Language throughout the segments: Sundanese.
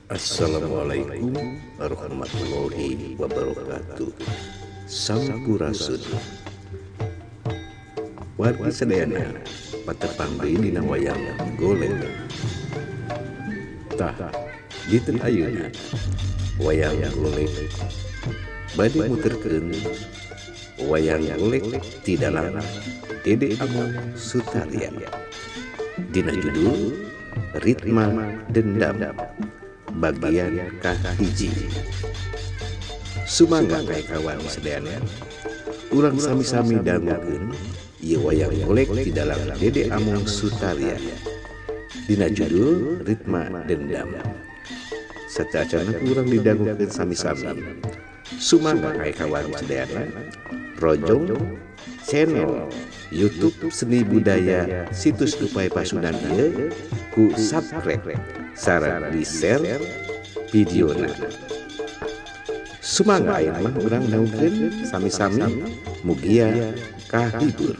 Assalamualaikum warahmatullahi wabarakatuh. Sampurasun. Wargi sadayana patepang deui dina wayang golek. Tah, dinten ayeuna wayang golek bade muterkeun wayang golek ti dalam Dede Among Sutarya. Dina judul Ritma Dendam bagian kahiji. Sumangga kae kawan sadayana, urang sami-sami dangukeun ieu wayang golek di dalam Dede Among Sutarya dina judul Ritma Dendam. Sacaacana urang didangukeun sami-sami. Sumangga kae kawan sadayana, Projong channel YouTube Seni Budaya Situs Upaya Pasundan ieu ku subscribe sareng di-share videona. Sumangga aya mah urang dangukeun sami-sami mugia kahibur.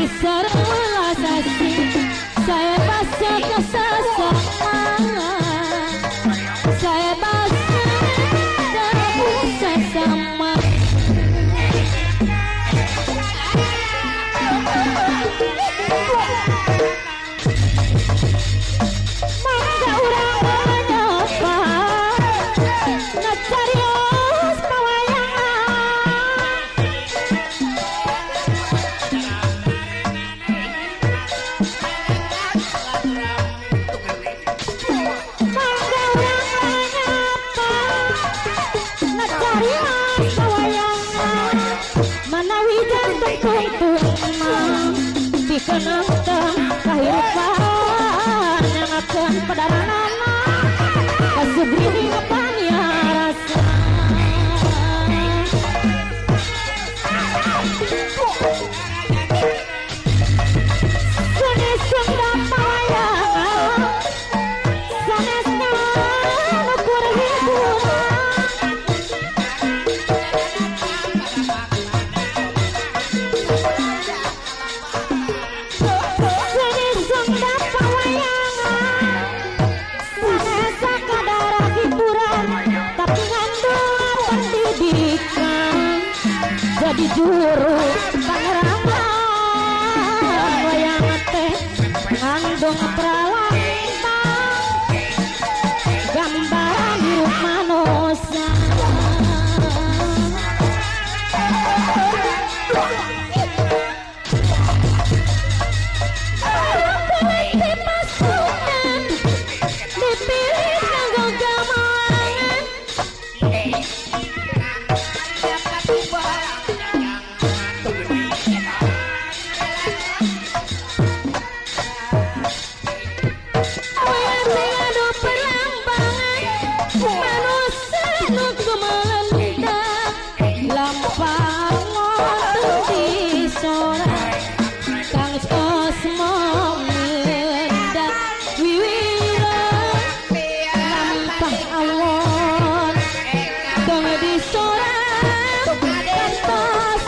sarang sasi saya baca kesasama saya baca sesama mangga urang menyapa ngecarios pawayangan mangga urang menyapa ngecarios pawayangan manawi jantung tungtung dikenang kehidupan yang akan padaranana kasubrini apanya rasa sanes sundang pawayangan sanesna ukur hiburan sanes sundang pawayangan sanes kadar hiburan tapi ngandung pendidikan jadi juru penerangan wayangan teh ngandung peralatan gambaran hidup manusia pilih pasukan dipilih kegagalan adu perambangan manusia nu kemelendak lampang ngotot di sorak kang osmo mendak wiwira lampah awon dong di sorak kantos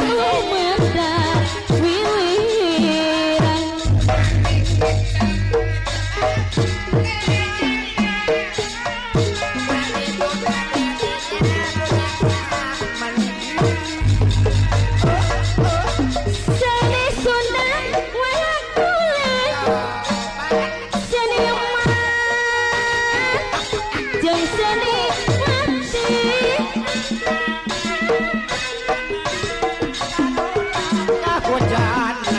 mendak wiwiran seni Sunda wayak kulit seni emas jeung seni hati aku jana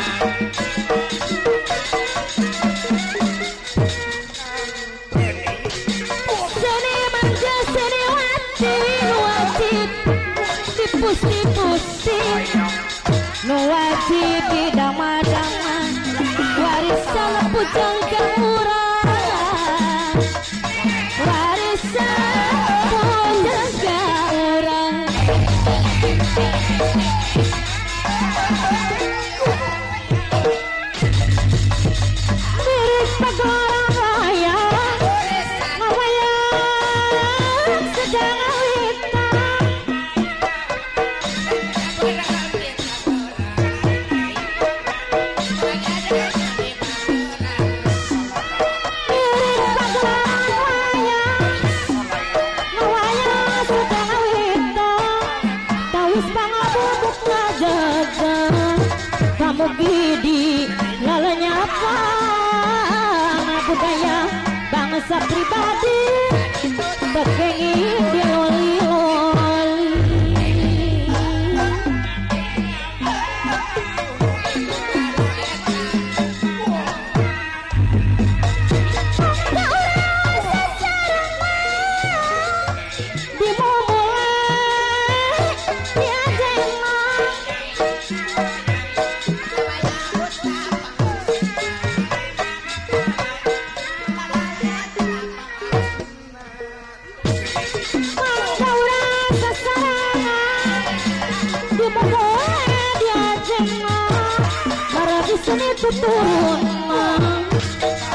seni manja seni hati wajib dipus-dipusin nu wajib didama-dama warisan pujang keurang warisan pujang keurang miris pagorang wayang ngawayang sedang awitang miris pagorang wayang ngawayang sedang awitang tawis pangabubuk ngajajan kamu gidi ngalenyapa budaya bangsa pribadi bekengin diloli-loli mangga urang sasarang dimulai diajengan mangga urang sasarangan dimulai diajengan maragi seni tuturunan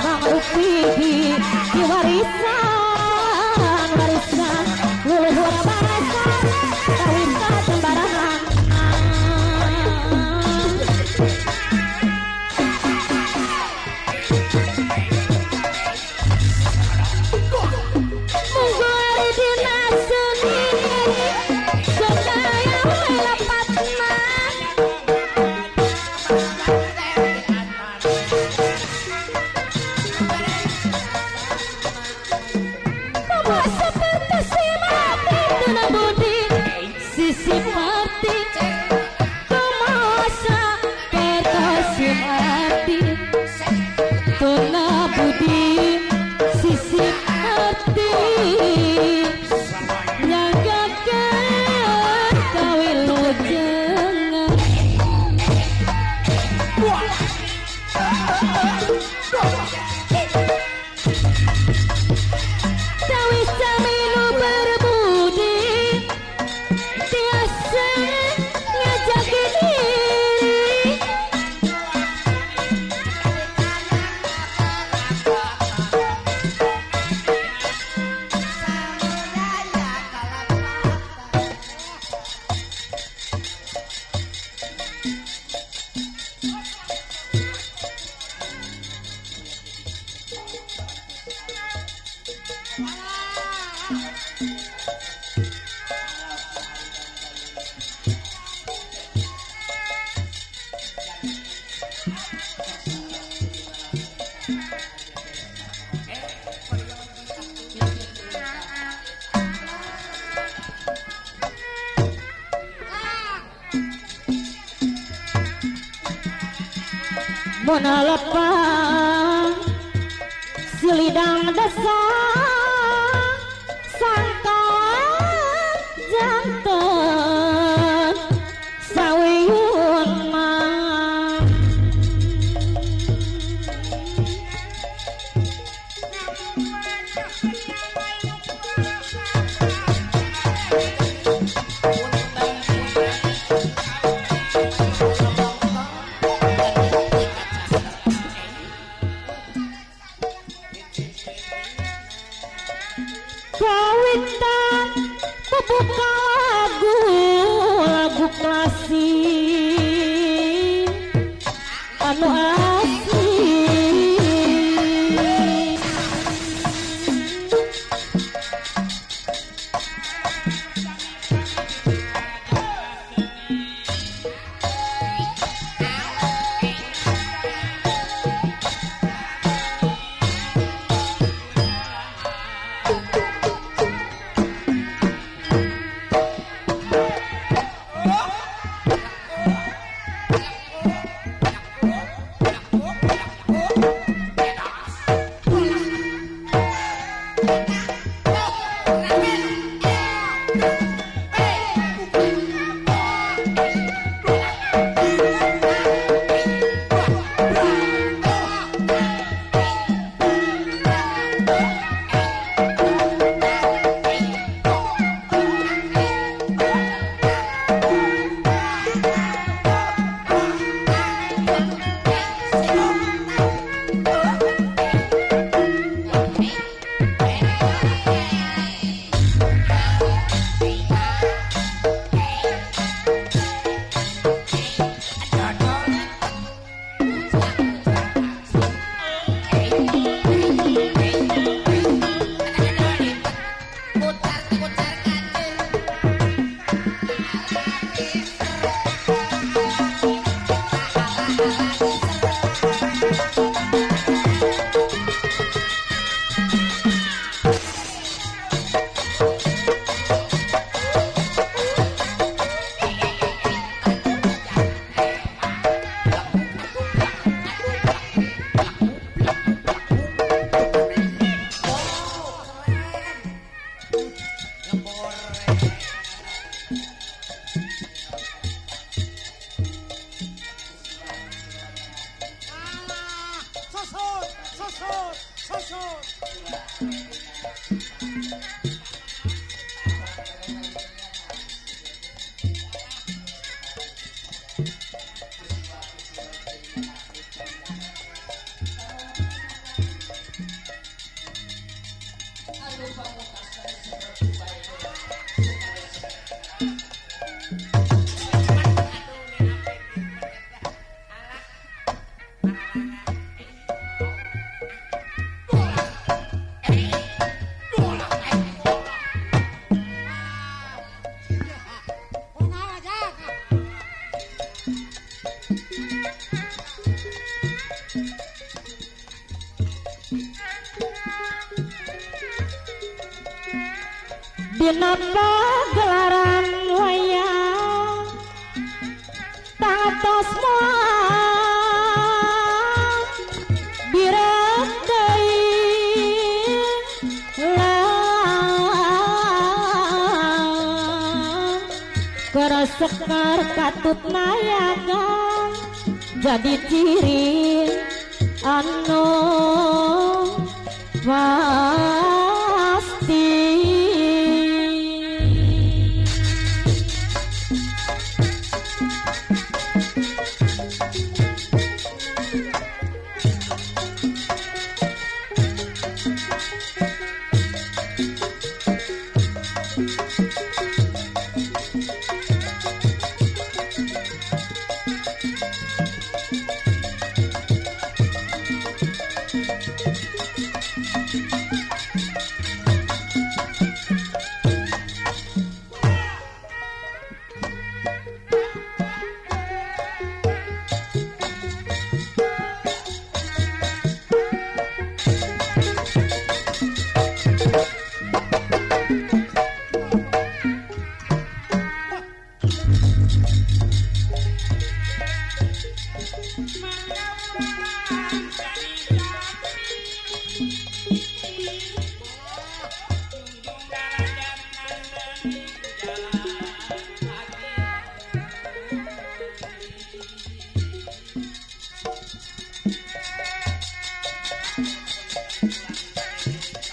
mangrupihi diwarisan warisan leluhur bangsa kawisa sembarangan sisi mati kemasa berkasih hati tuna budi sisi mati ragakan kawin lujengan tawis samilu berbudi tiasa ngajak diri Mona lepang silidang dasar sangkan jantan sawiyun mang kawitan pembuka lagu klasik anu asik Dina pagelaran wayang Segara sekar katut nayaga jadi ciri anu pasti.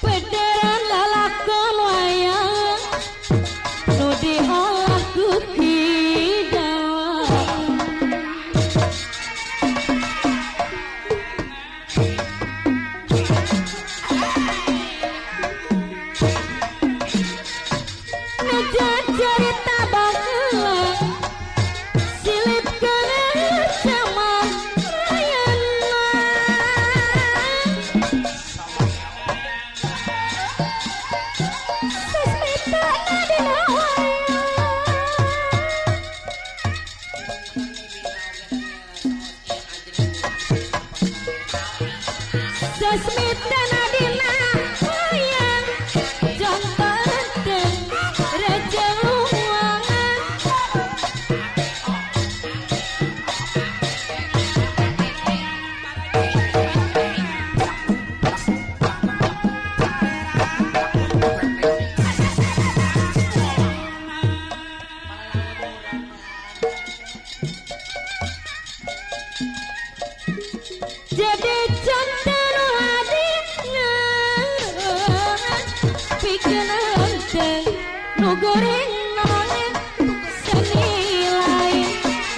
Pederan lalakon wayang nu diolah ku hidawan. Mejan cerita bageula silip keuneu zaman ayeuna. Sasmitana dina wayang, sasmitana dina wayang, janten rejeluangan. Jadi janten hadina pikeun teh nu goreng nongen senilai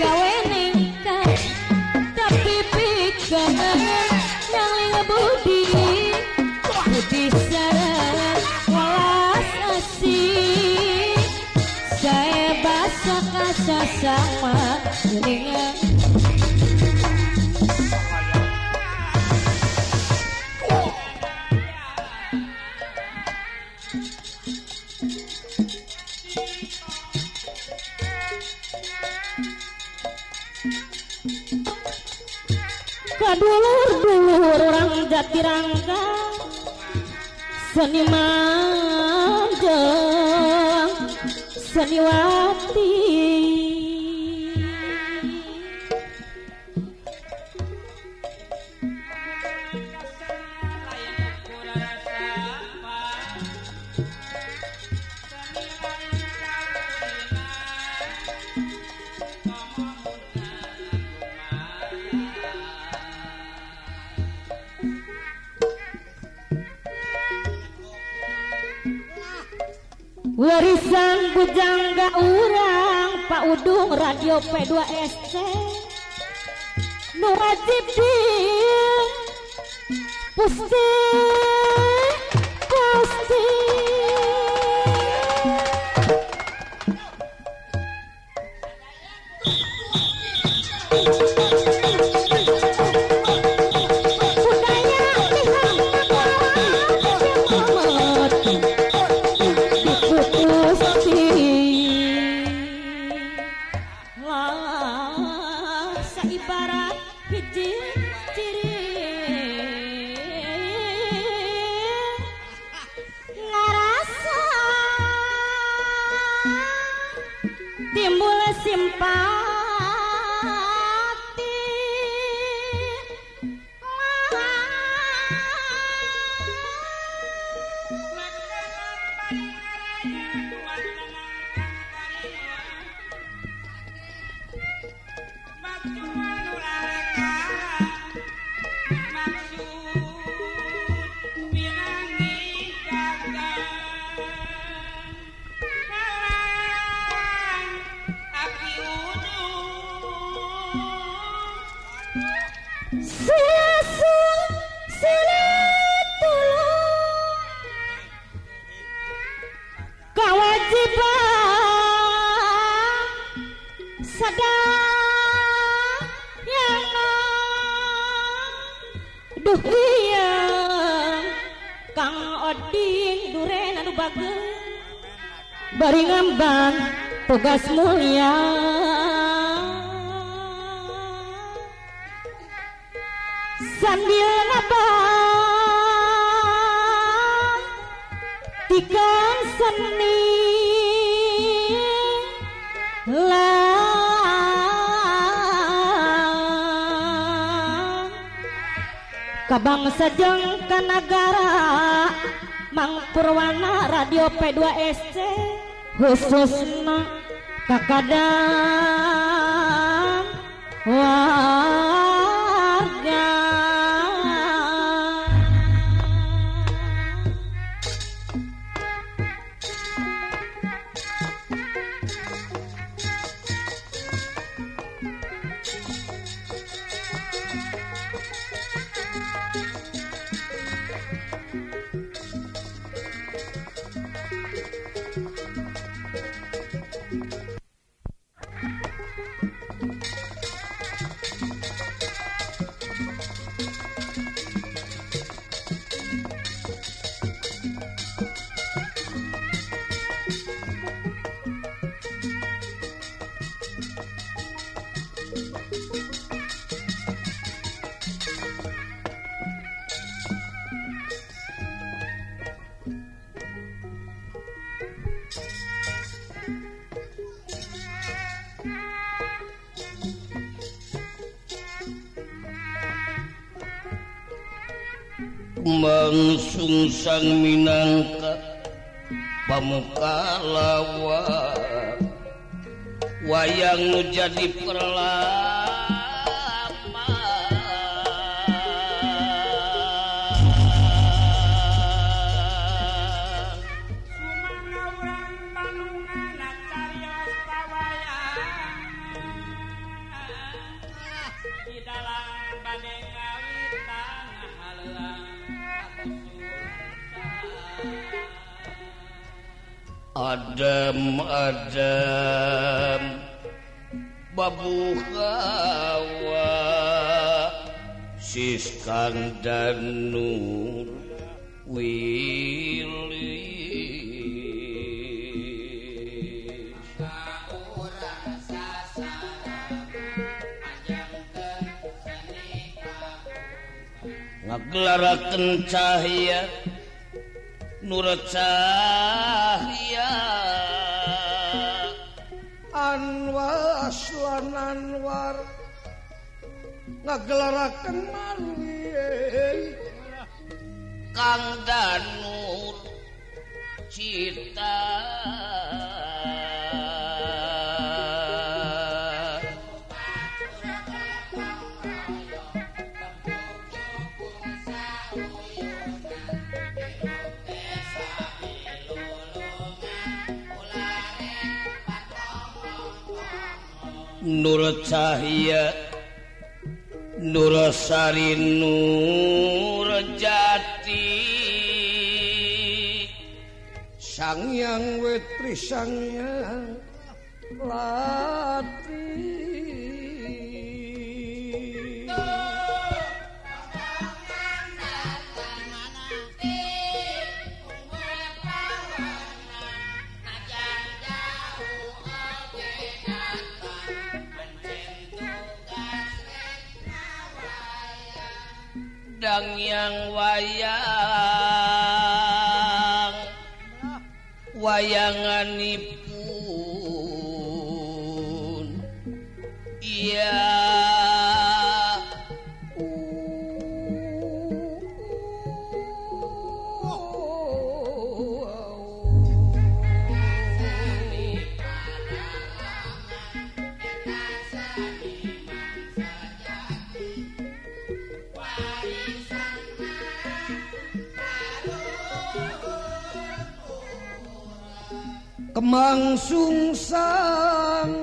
gawe ningkat tapi pikeun yang budi sareng walas asih saya basa kasa sama kuningan. Kadulur-dulur orang Jatirangga seniman jeung seniwati. Warisan bujangga urang Pak Udung radio P2SC nu wajib di pusti pusti. Ibarat hiji ciri ngarasa timbul simpati. yang duh yang Kang Oding duren anu bageus bari ngamban tugas mulia sambil ngabang tikan seni kabangsa jeung ka nagara Mang Purwana Radio P2SC khususna kakadang warga Mangsungsang minangka pamuka lawa wayang nu jadi perlama Sumana urang panungana carios kawayang di dalam bade ngawitan halang Adam babu hawa Siskang dan Nur Willy urang sasara ajangkeun senika ngagelarakeun cahaya nur cahaya Anwas lan Anwar ngagelarakeun marwi Kang Danur Cita Nur Cahya Nur Sari Nur Jati Sangyang Wetri Sangyang Lati Dang yang wayanganipun iya Kemang sungsang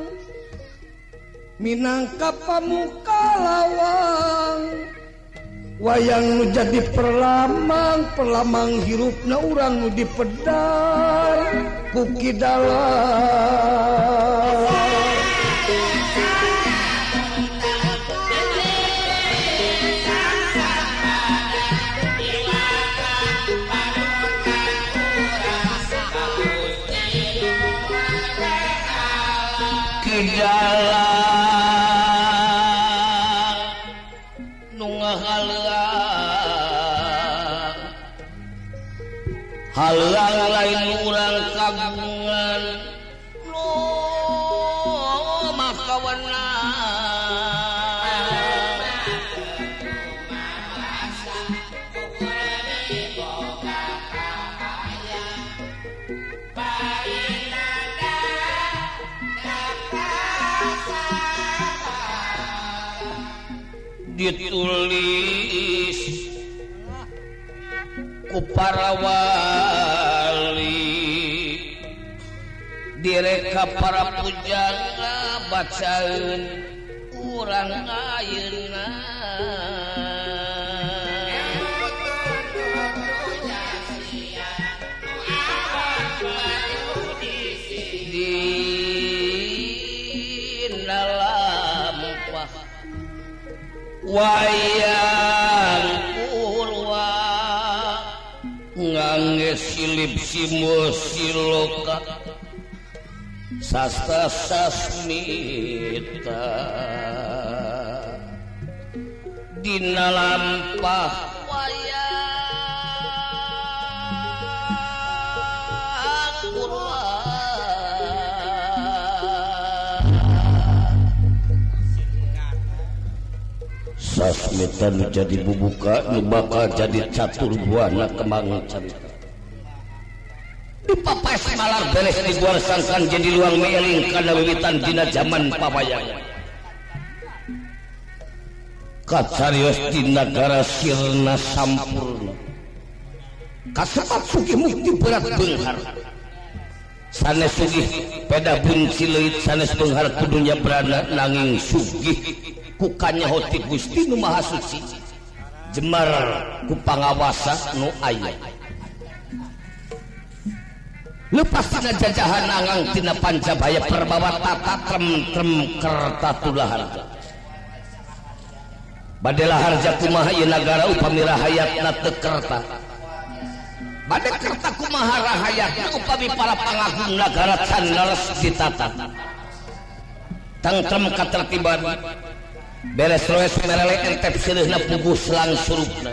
minangka pamuka lawang wayang nu jadi perlamang hirupna urang nu dipedal ku kidalang jalan nu ngahalang halang lain urang kagungan lo makawana ditulis ku para wali direka para pujangga bacaeun urang ayeuna wayang purwa ngangge silip siloka sasta sasmita dina lampah wayang purwa sasmita nu jadi bubuka nu bakal jadi catur buana kemang carita dipapes malar beres dibuar sangkan jadi luang meeling kana wiwitan dina zaman pawayang kacarios di nagara sirna sampurna kasebat sugih mukti berat beunghar sanes sugih peda bunci leuit sanes beunghar kudunya berana nanging sugih kukanya hoti Gusti nu Maha Suci jemar ku pangawasa nu aya lepas tina jajahan angang tina Pancabaya perbawa tata trem kerta tulahan bade laharja kumaha ieu nagara upami rahayatna teu kerta bade kerta kumaha rahayatna upami para pangagung nagara can leres ditata tangtrem katertiban beres roes merele entep silihna puguh selang surupna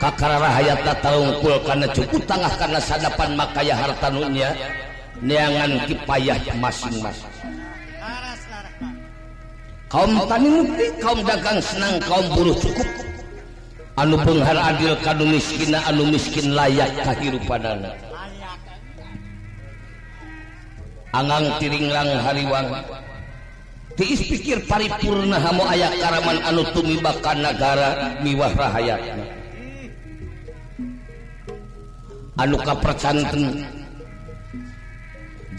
kakara rahayatna talungkul kana cukup tangah kana sadapan makaya harta nunya neangan kipayah masing-masing kaum tani mukti kaum dagang senang kaum buruh cukup anu beunghar adil kanu miskinna anu miskin layak kahirupanana angang tiringrang hariwang tiis pikir paripurna hamo aya karaman anu tumibakan nagara miwah rahayatna anu kapercanten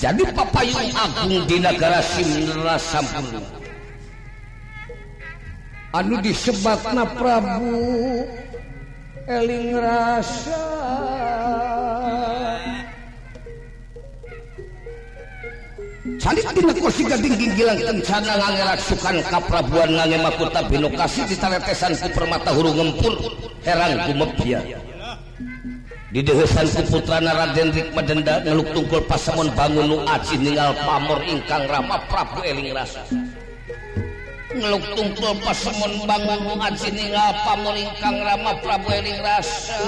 jadi papayung agung di nagara Simra sampurna anu disebutna Prabu eling rasa Salit dina kursi gading ginggilang kencana ngangge raksukan kaprabuan ngangge makuta binokasi ditaretesan ku permata huru ngempur herang kumepia di dehesan ku putrana Raden Rikmadenda ngeluk tungkul pasamon bangun nu aci ninggal pamor ingkang Rama Prabu eling rasa ngeluk tungkul pasamon bangun nu aci ninggal pamor ingkang Rama Prabu eling rasa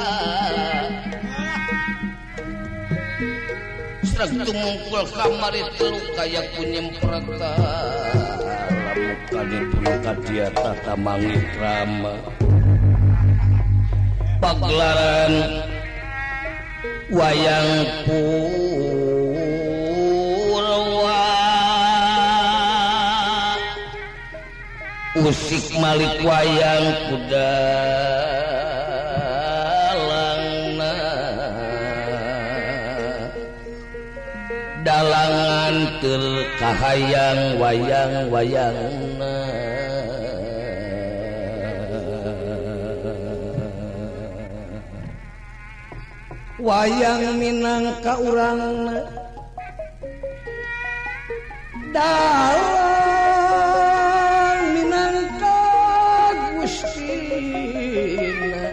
Sreg tumungkul kamari telu kaya kunyem prata lamuka dipunuka dia tata mangit rama pagelaran wayang purwa usik malik wayang kuda dalangan terkahayang wayang-wayangna wayang minangka urangna dalang minangka Gustina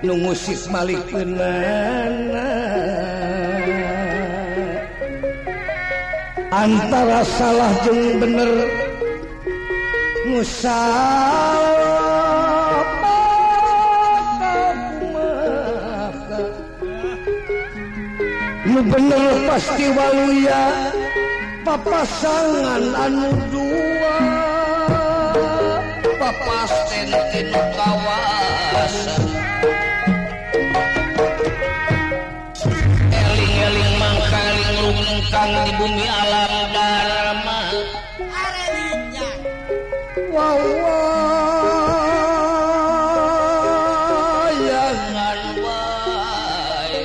nu musik malikeunana antara salah jeung bener nu bener pasti waluya papasangan anu dua papasten tinu kawasan eling-eling mangkaling lungkang di bumi alam dharma wawayangan wae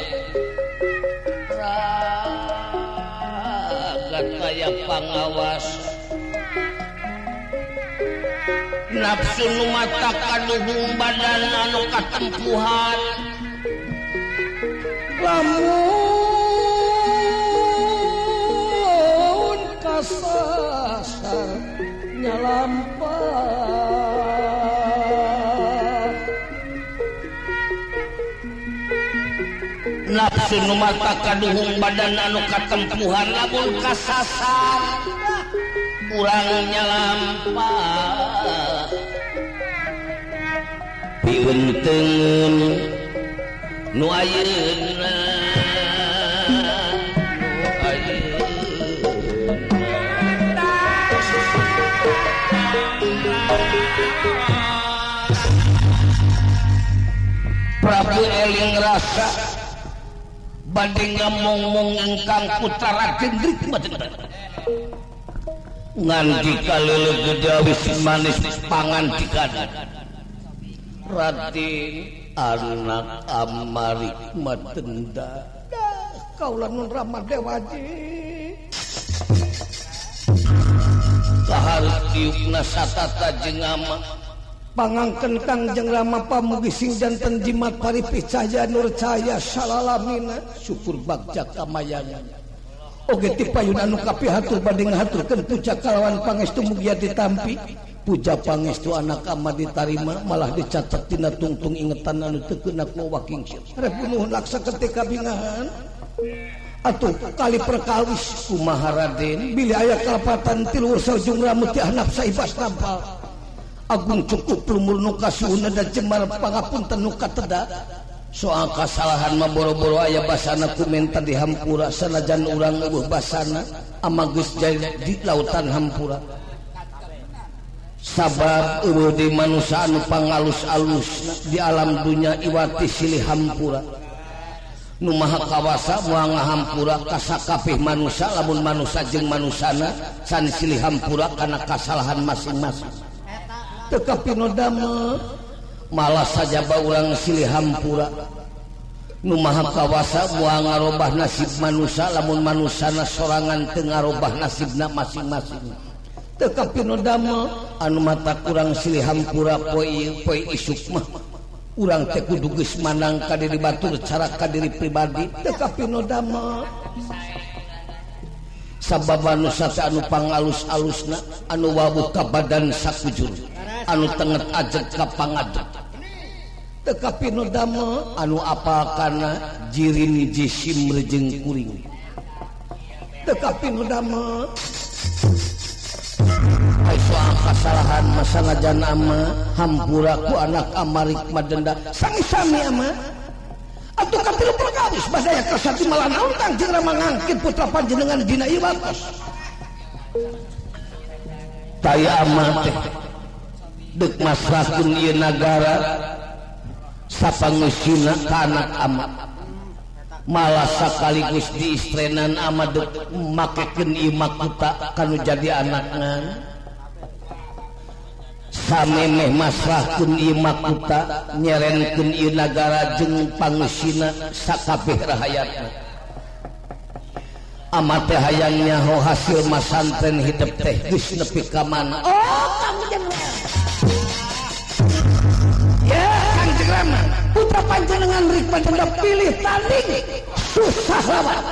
ragat kaya pangawas nafsu nu mata kaduhung badan anu katempuhan lamun kasasar nyalampah nafsu nu mata kaduhung badan anu katempuhan lamun kasasar urang nyalampah piunteun nu ayeuna Prabu eling rasa bade ngomong ingkang putra Raden Drikmadana ngan dikaleuleuh gedawis manis pangandikana Raden anak Amarik Madenda kaulah nun Ramadewaji saharus diukna satata jeung ama pangangken Kangjeng Rama pamugi sing janten jimat paripicaya nur cahaya salalamina syukur bagja kamayangan oge ti payun anu kapihatur bade ngahaturkeun puja kalawan pangestu mugia ditampi puja pangestu anak ama ditarima malah dicatat dina tungtung ingetan anu teu keuna ku waking rep nuhun laksa ketika bingahan atuh kali perkawis kumaha Raden bilih aya kalapatan tiluhur saujung rambut ti anak saibas nampal agung cukup lumur nu kasuhuna dan cemar pangapunten nu kateda soal kasalahan mah boro-boro aya basana kumenta di hampura sanajan urang eueuh basana ama geus di lautan hampura sabab eueuh di manusia anu pangalus-alus di alam dunya iwati silih hampura nu maha kawasa moal ngahampura ka sakabeh manusia lamun manusia jeung manusana san silih hampura kana kasalahan masing-masing teka pinodama malah saja urang silih hampura nu maha kawasa moal ngarobah nasib manusia lamun manusana sorangan teu ngarobah nasibna masing-masing teka pinodama anu mata kurang silih hampura poe isuk mah urang teh kudu geus manang ka diri batur cara ka diri pribadi teka pinodama sabab manusia anu pangalus-alusna anu wawuh ka badan sakujur anu tenget ajeg ka pangadeg teka pinodama anu apalkana jirin jisim rejeng kuring teka pinodama ai soal kasalahan masanajan ama hampura ku anak Amarik Madenda sami-sami ama atuh katilu perkawis badaya kasati malah naon Kangjeng Rama ngangkit putra panjenengan dina ieu waktos taya ama teh deuk masrahkeun ieu nagara sapangeusina ka anak ama malah sakaligus diistrenan ama deuk makekeun ieu makuta kanu jadi anakna samemeh masrahkeun ieu makuta nyerenkeun ieu nagara jeung pangeusina sakabeh rahayatna ama teh hayang nyaho hasil masantren hidup teh geus nepi ka mana Kangjeng ya Kangjeng Rama putra panjenengan Drikmadana pilih tanding susah lawan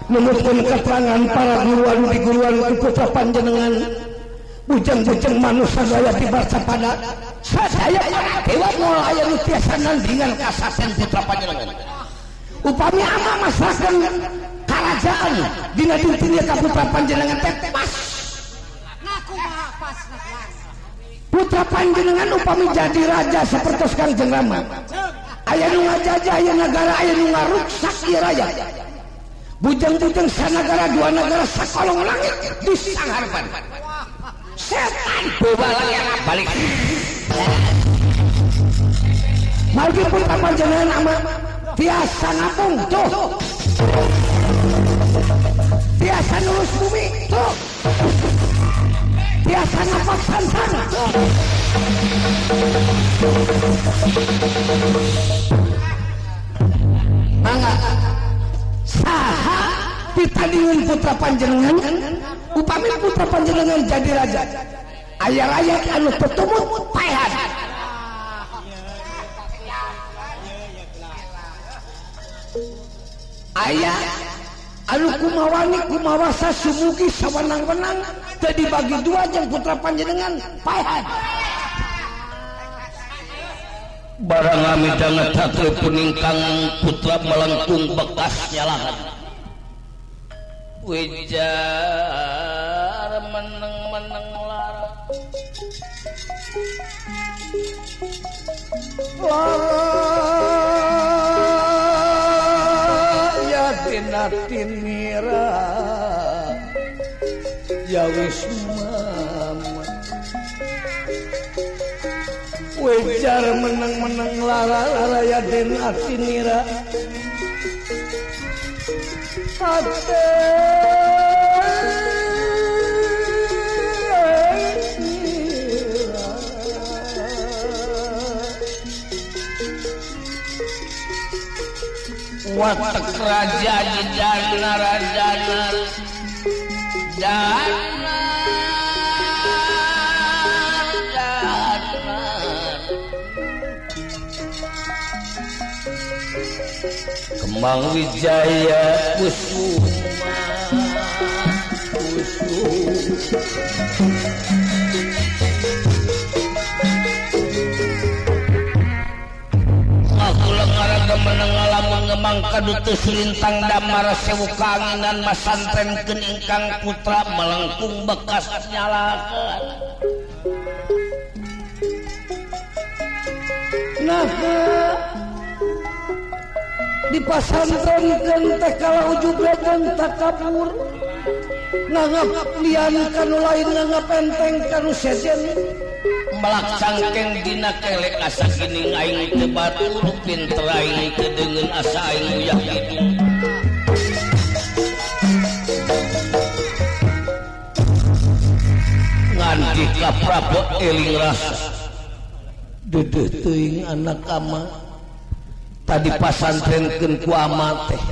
menurutkan keterangan para guruan di guruan putra panjenengan bujang-bujang manusia daya dibaca pada sadaya para dewa moal aya nu tiasa nandingan kasaten putra panjenengan upami ama masrakeun kerajaan dina dintinya ka putra panjenengan teh pas. Ngaku mah pas ngaku. Putra panjenengan upami jadi raja sapertos Kangjeng Rama. Aya nu ngajajah aya negara aya nu ngaruksak ieu raja. Bujang-bujang sanagara dua negara sakolong langit disangharpan. Setan bebalik yang balik. Margi putra panjenengan ama tiasa ngapung tuh. Tiasa nurus bumi tuh. Tiasa ngapak santan tuh. Mangga saha pitandingan putra panjenengan upami putra panjenengan jadi raja aya rakyat anu tetumut paehan aya anu kumawani kumawasa sumugi sawenang-wenang teu dibagi dua jeung putra panjenengan paehan barang amidanget hatre puningkang putra melengkung bekas nyalahan wejar meneng-meneng lara ya tinatinira ya wismama wejar meneng-meneng lara ya tinatinira ate watak raja jana rajana dana Kembang Wijaya Kusuma meneng ngalamun ngemang kadutus lintang damar sewu kaanginan masantren keningkang putra melengkung bekas nyalakeun. Nah di pasantrenkeun teh kala ujug jeung takabur nganggap lian kanu lain nganggap enteng kanu sejen melak cangkeng dina kelek asa gini aing teu batur pinter aing teu deungeun asa aing yakin ngan di ka Prabu eling rasa dedeh teuing anak ama tadi pasantrenkeun ku ama teh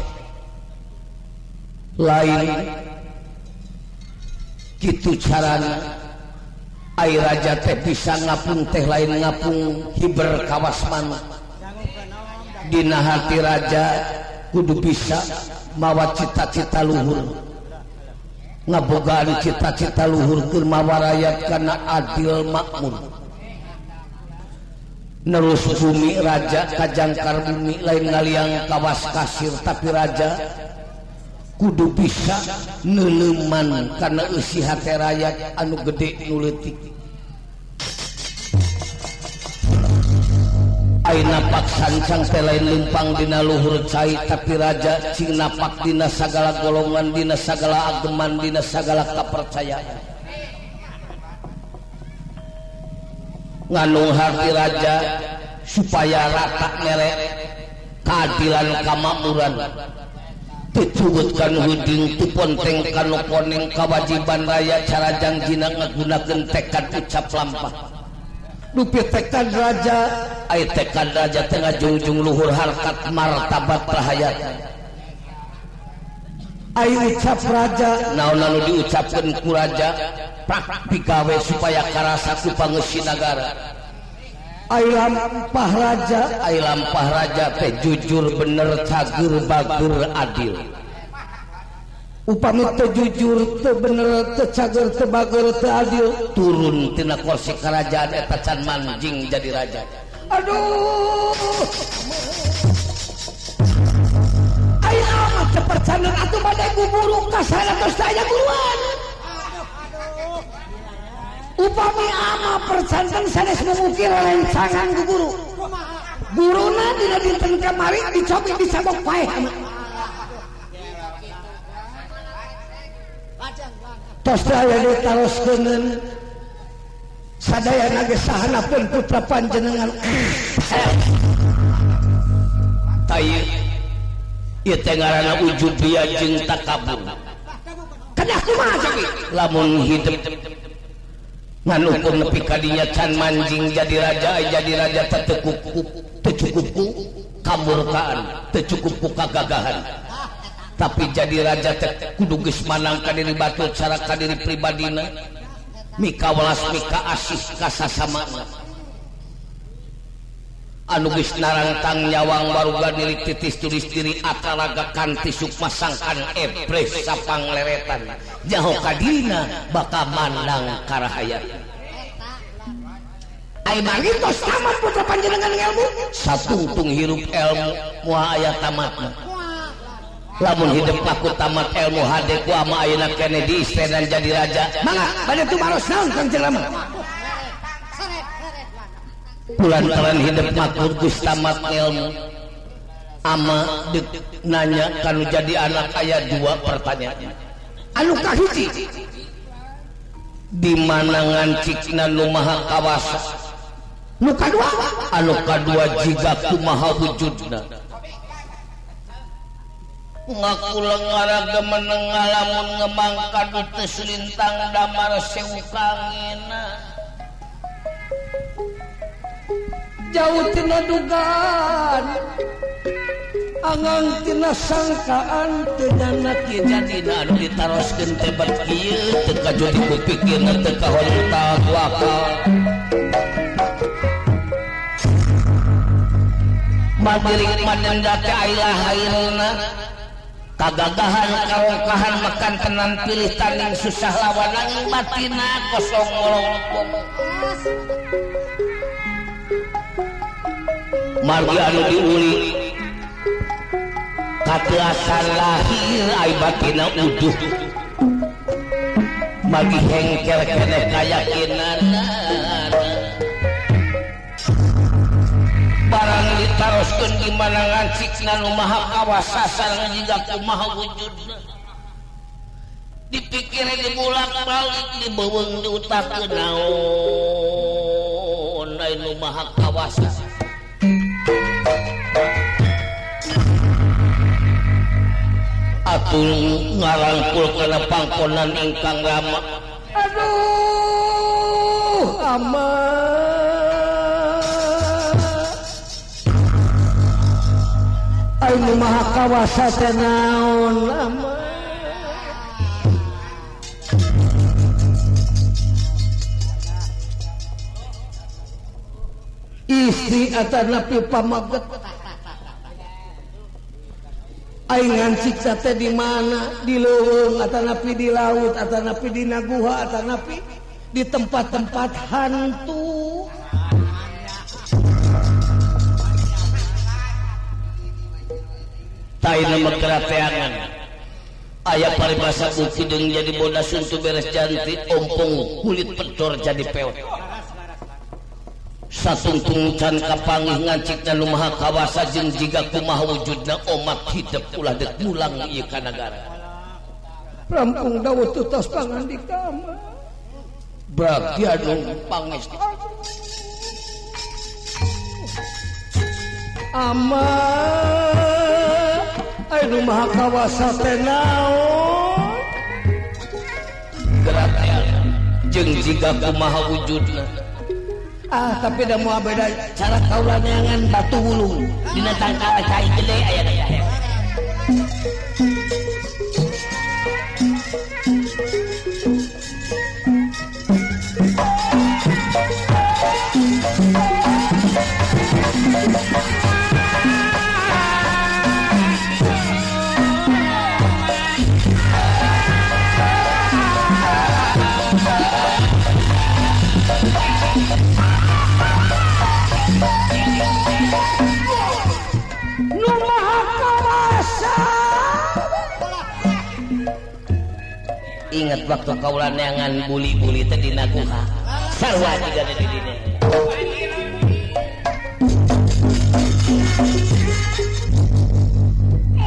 lain kitu carana ai raja teh bisa ngapung teh lain ngapung hiber kawasmana dina hati raja kudu bisa mawa cita-cita luhur ngabogaan cita-cita luhur keur mawa rakyat kana adil makmur nerus bumi raja kajangkar bumi lain ngaliang kawas kasir tapi raja kudu bisa neuleman karena eusi hate rakyat anu gede nu leutik aina pak sancang teh lain lempang dina luhur cai tapi raja cing napak dina sagala golongan dina sagala ageman dina sagala kapercayaan nganung hati raja supaya rata nere keadilan kamakmuran tucubutkan huding tuponteng kanu koneng kewajiban raya cara jangjina ngagunakeun tekad ucap lampah dupi tekad raja ai tekad raja tengah jungjung luhur harkat martabat rahayat ai ucap raja naon anu diucapkeun ku raja pikawe supaya karasa ku pangeussi nagara ai lampah raja teh jujur bener cager bager adil upami teu jujur teu bener teu cager teu bager teu adil turun tina kursi kerajaan eta can manjing jadi raja aduh ai amat tepercanan atuh badai guru kasana tos saya guruan. Upami ama percanten sanes mengukir rencangan ku guru. Guruna dina dinten kamari dicobi dicabok paeh ama. Tos daya ditaroskeun sadayana ge sahanapeun putra panjenengan. Taya ieu teh ngaranna ujub biya jeung takabur. Kana kumaha cobi? Lamun hidup nganukum nepi kadinya can manjing jadi raja teu cukup ku kamurkaan, teu cukup ku kagagahan. Tapi jadi raja teh kudu geus manang ka diri batur cara ka diri pribadina. Mika welas mika asih ka sasamana. Anu geus narantang nyawang baruga diri titis tulis diri ataraga kanti sukma sangkan ebres sapang leretan jaho kadirina bakal mandang karahayat. Ai manggi tos tamat putra panjenengan ilmu satungtung hirup ilmu moal aya tamatna. Lamun hidup aku tamat ilmu hade ku ama ayeuna kene diiste dan jadi raja mangga bade tu baros naon kang jelema. Pulantaran hidup makmur Gus tamat ilmu ama nanya kanu jadi anak aya dua pertanyaan. Anu kahiji di mana ngancikna nu maha kawasa, nu kadua anu kadua jiga kumaha wujudna. Ngaku lenggaraga meneng ngalamun ngemangka teu selintang damar sewu kangina. Jauh tina dugaan angang tina sangkaan teu nyana kieu jadina anu ditaroskeun teh bet kieu teu kajodi ku pikirna teu kahonta ku akal. Madirik madenda teh ailah hairna kagagahan karongkahan makan tenan pilih tanding susah lawan angin batina kosong ngolong. Margi anu diuli kateuasan lahir ai batina uduh margi hengkel keneh kayakinanna barang ditaroskeun di mana ngancikna nu maha kawasa sareng jiga kumaha wujudna dipikir dibulak-balik dibeuweung diutakeun naon ai nu maha kawasa. Atul ngarangkul kana pangkonan ingkang rama. Aduh ama anu maha kawasa teh naon ama. Istri atanapi pamaget aing ngancik teh di mana di leuweung atanapi di laut atanapi di naguha atanapi di tempat-tempat hantu. Taina makerateangan aya paribasa bukti deung jadi bodas untuk beres janti ompong kulit pedor jadi peot. Satungtung can kapangih ngancikna nu maha kawasa jeung jiga kumaha wujudna omat hidup ulah deuk mulang ieu ka nagara. Rampung dawuh tutos pangandika mah. Bragi anu pangesti. Ama anu maha kawasa teh naon? Geratean jeung jiga kumaha wujudna. Tapi dah mau beda cara kaula neangan batu wulung dina tangkal cai gede aya daya. Nu maha inget waktu kaula neangan buli-buli teh dina guha sarua juga di dinya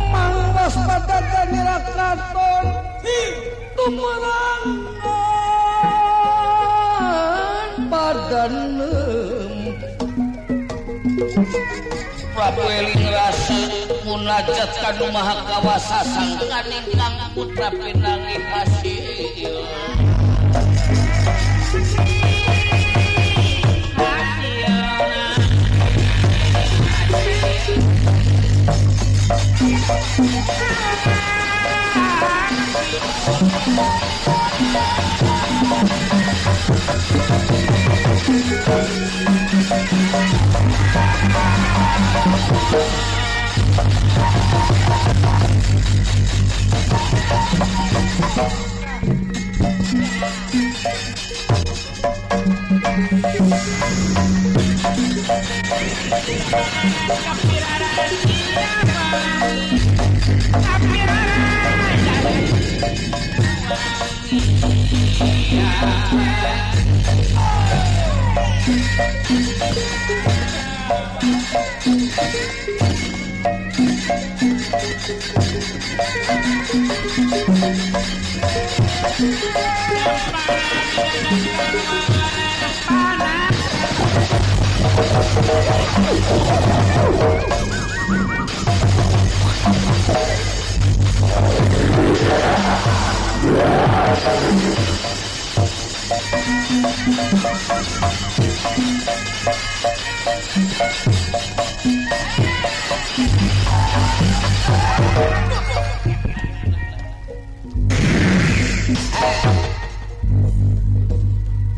mangwas patatan nirakaton tumerangan badan Prabu eling rasa munajat kanu maha kawasa sangkan ingkang putra pinangi hasil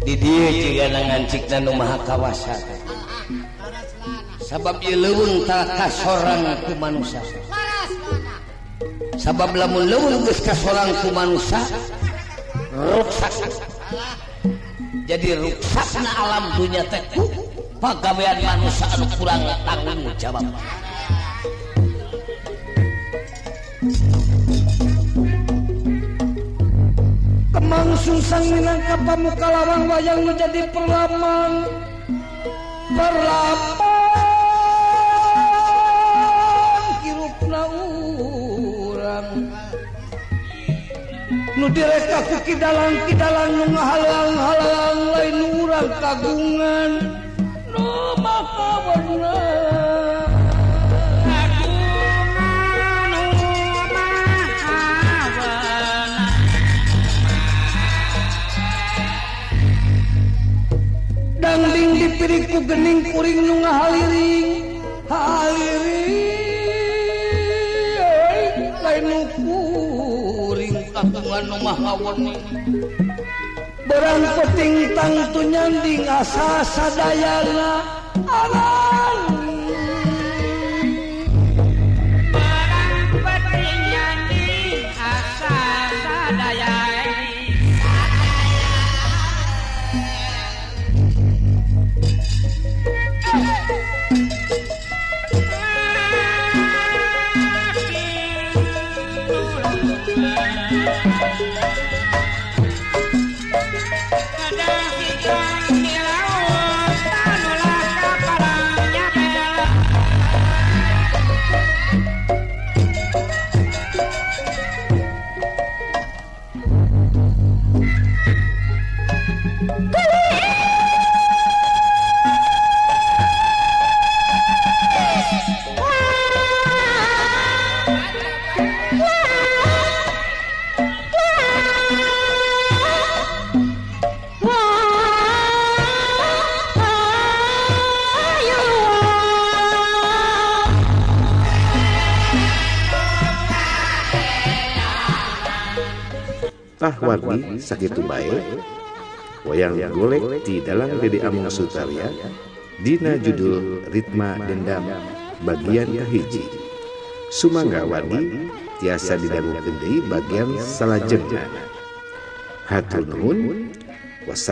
di dieu jiga ngancikna nu maha kawasa sabab ieu leuweung tara kasorang ku manusia sabab lamun leuweung geus kasorang ku manusia ruksak jadi ruksakna alam dunya teh ku pagawean manusia anu kurang tanggung jawab kemang susang minangka pamuka lawang wayang menjadi perlaman kirupna urang nu direka ku kidalang nu ngahalang-halang lain urang kagungan nu makawana dangding dipiriku gening kuring nu ngahaliring lain nu kuring kagungan nu maha weni berang peting tangtu nyanding asa sadayana alang Barang peting nyanding asa sadayana Tah wargi sakitu bae wayang golek di dalam Dede Amung Sutarya dina judul Ritma Dendam bagian kahiji sumangga wargi tiasa didangukeun deui bagian salajengna. Hatur nuhun.